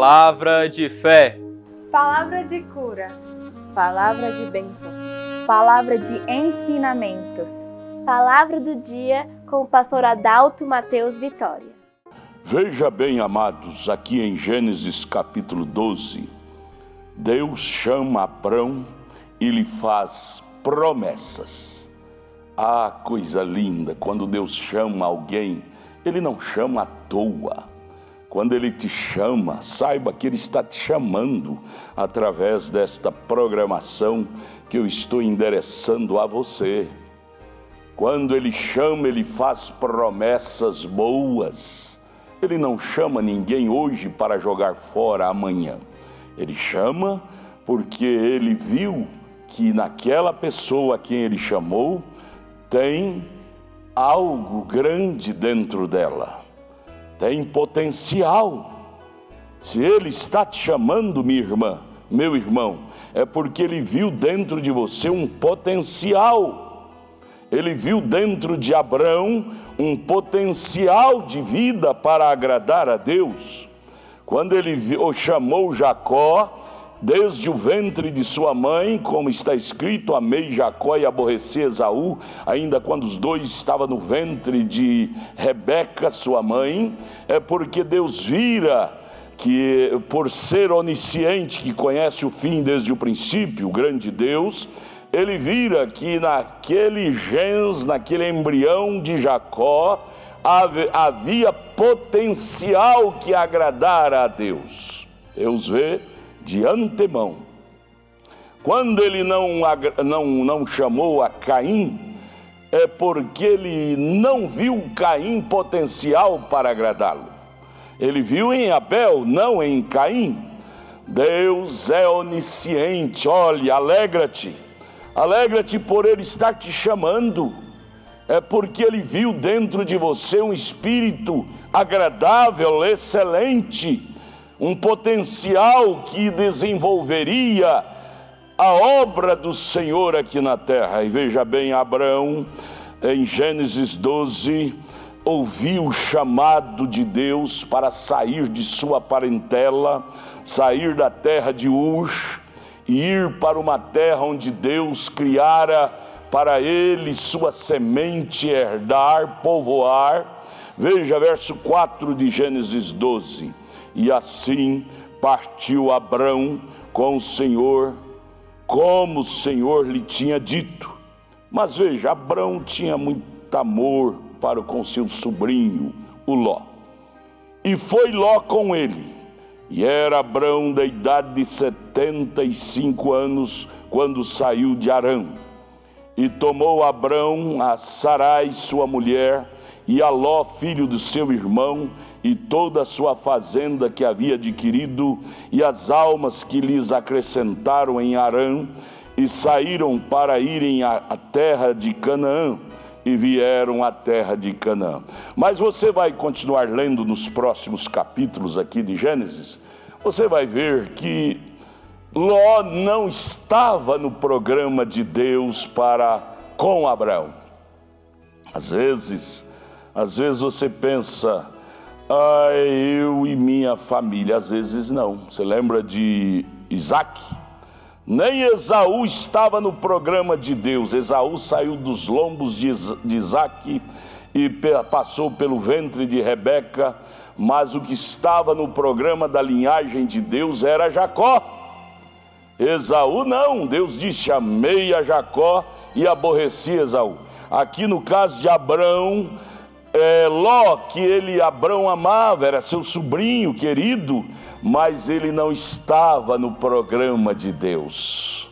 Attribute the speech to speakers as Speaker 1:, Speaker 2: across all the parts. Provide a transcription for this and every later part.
Speaker 1: Palavra de fé.
Speaker 2: Palavra de cura.
Speaker 3: Palavra de bênção. Palavra de ensinamentos.
Speaker 4: Palavra do dia com o pastor Adalto Mateus Vitória.
Speaker 5: Veja bem, amados, aqui em Gênesis capítulo 12, Deus chama Abrão e lhe faz promessas. Ah, coisa linda, quando Deus chama alguém, Ele não chama à toa. Quando Ele te chama, saiba que Ele está te chamando através desta programação que eu estou endereçando a você. Quando Ele chama, Ele faz promessas boas. Ele não chama ninguém hoje para jogar fora amanhã. Ele chama porque Ele viu que naquela pessoa a quem Ele chamou tem algo grande dentro dela. Tem potencial. Se Ele está te chamando, minha irmã, meu irmão, é porque Ele viu dentro de você um potencial. Ele viu dentro de Abrão um potencial de vida para agradar a Deus. Quando Ele chamou Jacó, desde o ventre de sua mãe, como está escrito, amei Jacó e aborreci Esaú, ainda quando os dois estavam no ventre de Rebeca, sua mãe, é porque Deus vira que, por ser onisciente, que conhece o fim desde o princípio, o grande Deus, Ele vira que naquele gens, naquele embrião de Jacó, havia potencial que agradara a Deus. Deus vê de antemão. Quando Ele não chamou a Caim, é porque Ele não viu Caim potencial para agradá-lo. Ele viu em Abel, não em Caim. Deus é onisciente. Olha, alegra-te por Ele estar te chamando. É porque Ele viu dentro de você um espírito agradável, excelente, um potencial que desenvolveria a obra do Senhor aqui na terra. E veja bem, Abrão, em Gênesis 12, ouviu o chamado de Deus para sair de sua parentela, sair da terra de Uz e ir para uma terra onde Deus criara para ele sua semente, herdar, povoar. Veja verso 4 de Gênesis 12. E assim partiu Abrão com o Senhor, como o Senhor lhe tinha dito. Mas veja, Abrão tinha muito amor com seu sobrinho, o Ló. E foi Ló com ele. E era Abrão da idade de 75 anos, quando saiu de Harã. E tomou Abrão a Sarai, sua mulher, e a Ló, filho do seu irmão, e toda a sua fazenda que havia adquirido, e as almas que lhes acrescentaram em Harã, e saíram para irem à terra de Canaã, e vieram à terra de Canaã. Mas você vai continuar lendo nos próximos capítulos aqui de Gênesis, você vai ver que Ló não estava no programa de Deus com Abraão. Às vezes você pensa, eu e minha família. Às vezes não. Você lembra de Isaac? Nem Esaú estava no programa de Deus. Esaú saiu dos lombos de Isaac e passou pelo ventre de Rebeca, mas o que estava no programa da linhagem de Deus era Jacó. Esaú não. Deus disse, amei a Jacó e aborreci Esaú. Aqui no caso de Abrão, Ló, que Abrão amava, era seu sobrinho querido, mas ele não estava no programa de Deus.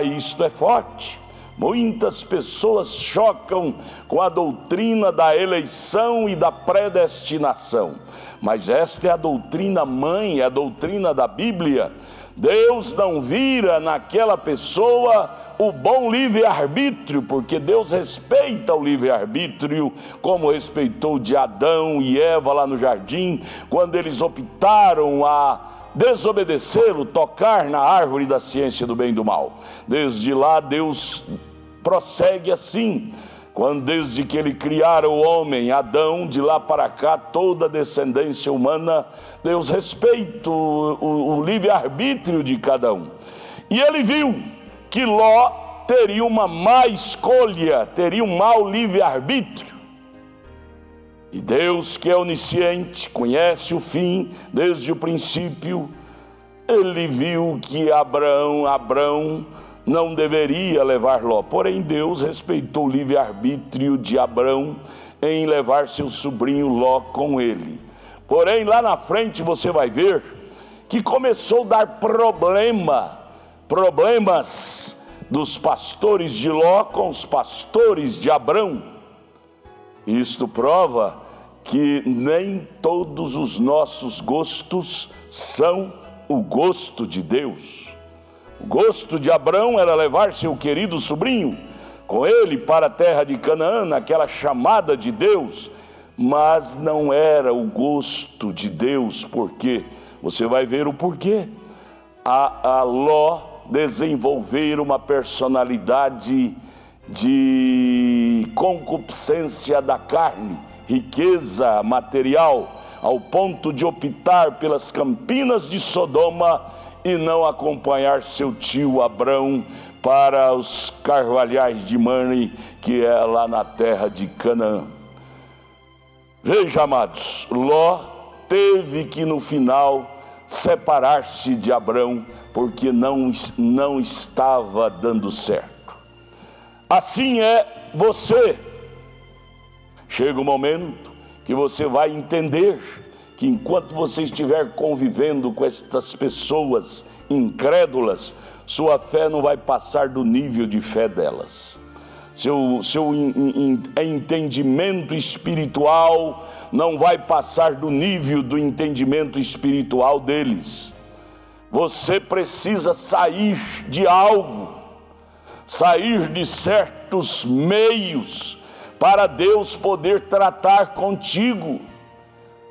Speaker 5: Isto é forte. Muitas pessoas chocam com a doutrina da eleição e da predestinação, mas esta é a doutrina mãe, é a doutrina da Bíblia. Deus não vira naquela pessoa o bom livre-arbítrio, porque Deus respeita o livre-arbítrio, como respeitou de Adão e Eva lá no jardim, quando eles optaram a desobedecê-lo, tocar na árvore da ciência do bem e do mal. Desde lá Deus prossegue assim, quando desde que ele criara o homem, Adão, de lá para cá, toda a descendência humana, Deus respeita o livre-arbítrio de cada um. E ele viu que Ló teria uma má escolha, teria um mau livre-arbítrio. E Deus, que é onisciente, conhece o fim desde o princípio, ele viu que Abrão não deveria levar Ló. Porém, Deus respeitou o livre-arbítrio de Abrão em levar seu sobrinho Ló com ele. Porém, lá na frente você vai ver que começou a dar problemas dos pastores de Ló com os pastores de Abrão. Isto prova que nem todos os nossos gostos são o gosto de Deus. O gosto de Abrão era levar seu querido sobrinho com ele para a terra de Canaã, naquela chamada de Deus, mas não era o gosto de Deus. Por quê? Você vai ver o porquê. A Ló desenvolver uma personalidade de concupiscência da carne, riqueza material, ao ponto de optar pelas campinas de Sodoma e não acompanhar seu tio Abrão para os carvalhais de Mamre, que é lá na terra de Canaã. Veja, amados, Ló teve que no final separar-se de Abrão, porque não estava dando certo. Assim é você. Chega um momento que você vai entender que enquanto você estiver convivendo com estas pessoas incrédulas, sua fé não vai passar do nível de fé delas. Seu entendimento espiritual não vai passar do nível do entendimento espiritual deles. Você precisa sair de algo, sair de certos meios para Deus poder tratar contigo,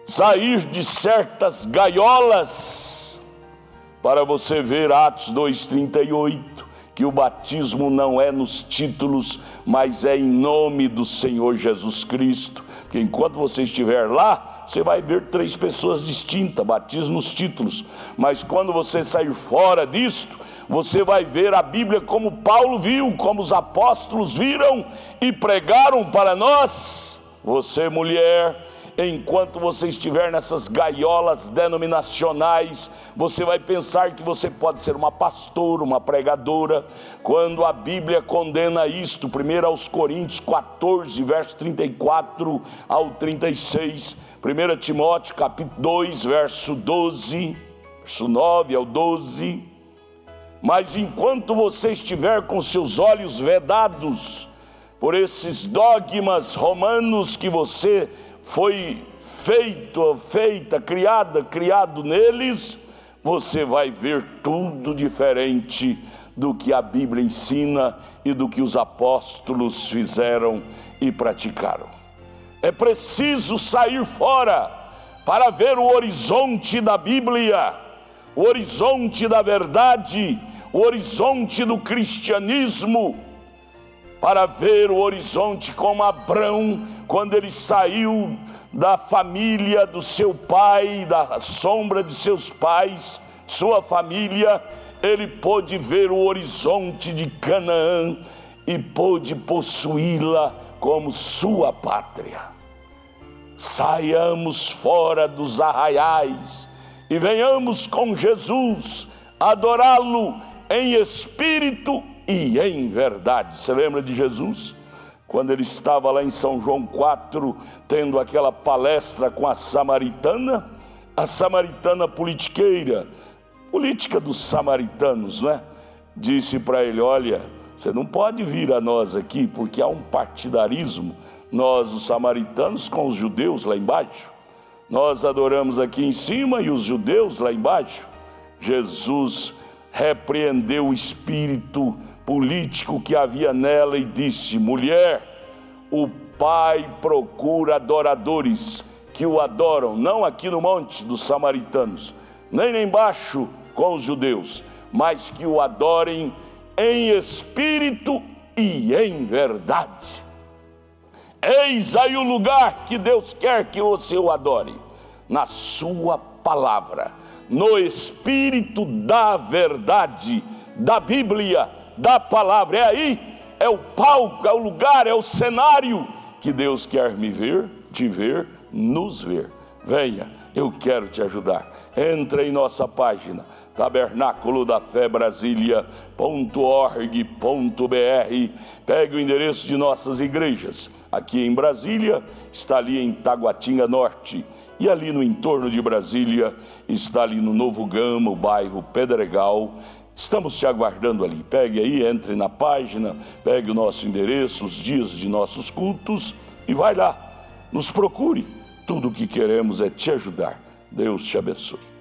Speaker 5: sair de certas gaiolas, para você ver Atos 2:38, que o batismo não é nos títulos, mas é em nome do Senhor Jesus Cristo. Porque enquanto você estiver lá, você vai ver 3 pessoas distintas, batismo nos títulos. Mas quando você sair fora disto, você vai ver a Bíblia como Paulo viu, como os apóstolos viram e pregaram para nós. Você, mulher, enquanto você estiver nessas gaiolas denominacionais, você vai pensar que você pode ser uma pastora, uma pregadora, quando a Bíblia condena isto. 1 aos Coríntios 14, verso 34 ao 36, 1 Timóteo capítulo 2, verso 12, verso 9 ao 12. Mas enquanto você estiver com seus olhos vedados por esses dogmas romanos que você foi criado neles, você vai ver tudo diferente do que a Bíblia ensina e do que os apóstolos fizeram e praticaram. É preciso sair fora para ver o horizonte da Bíblia, o horizonte da verdade, o horizonte do cristianismo, para ver o horizonte como Abrão, quando ele saiu da família do seu pai, da sombra de seus pais, sua família, ele pôde ver o horizonte de Canaã e pôde possuí-la como sua pátria. Saiamos fora dos arraiais e venhamos com Jesus adorá-lo em espírito e em verdade. Você lembra de Jesus? Quando ele estava lá em São João 4, tendo aquela palestra com a samaritana politiqueira, política dos samaritanos, né? Disse para ele: olha, você não pode vir a nós aqui, porque há um partidarismo, nós os samaritanos com os judeus lá embaixo. Nós adoramos aqui em cima e os judeus lá embaixo. Jesus repreendeu o espírito político que havia nela e disse: mulher, o Pai procura adoradores que o adoram, não aqui no monte dos samaritanos, nem lá embaixo com os judeus, mas que o adorem em espírito e em verdade. Eis aí o lugar que Deus quer que você o adore, na sua palavra, no Espírito da verdade, da Bíblia, da palavra. É aí, é o palco, é o lugar, é o cenário que Deus quer me ver, te ver, nos ver. Venha, eu quero te ajudar. Entra em nossa página, tabernáculo da fé Brasília.org.br. Pegue o endereço de nossas igrejas. Aqui em Brasília, está ali em Taguatinga Norte. E ali no entorno de Brasília, está ali no Novo Gama, o bairro Pedregal. Estamos te aguardando ali. Pegue aí, entre na página, pegue o nosso endereço, os dias de nossos cultos e vai lá. Nos procure. Tudo o que queremos é te ajudar. Deus te abençoe.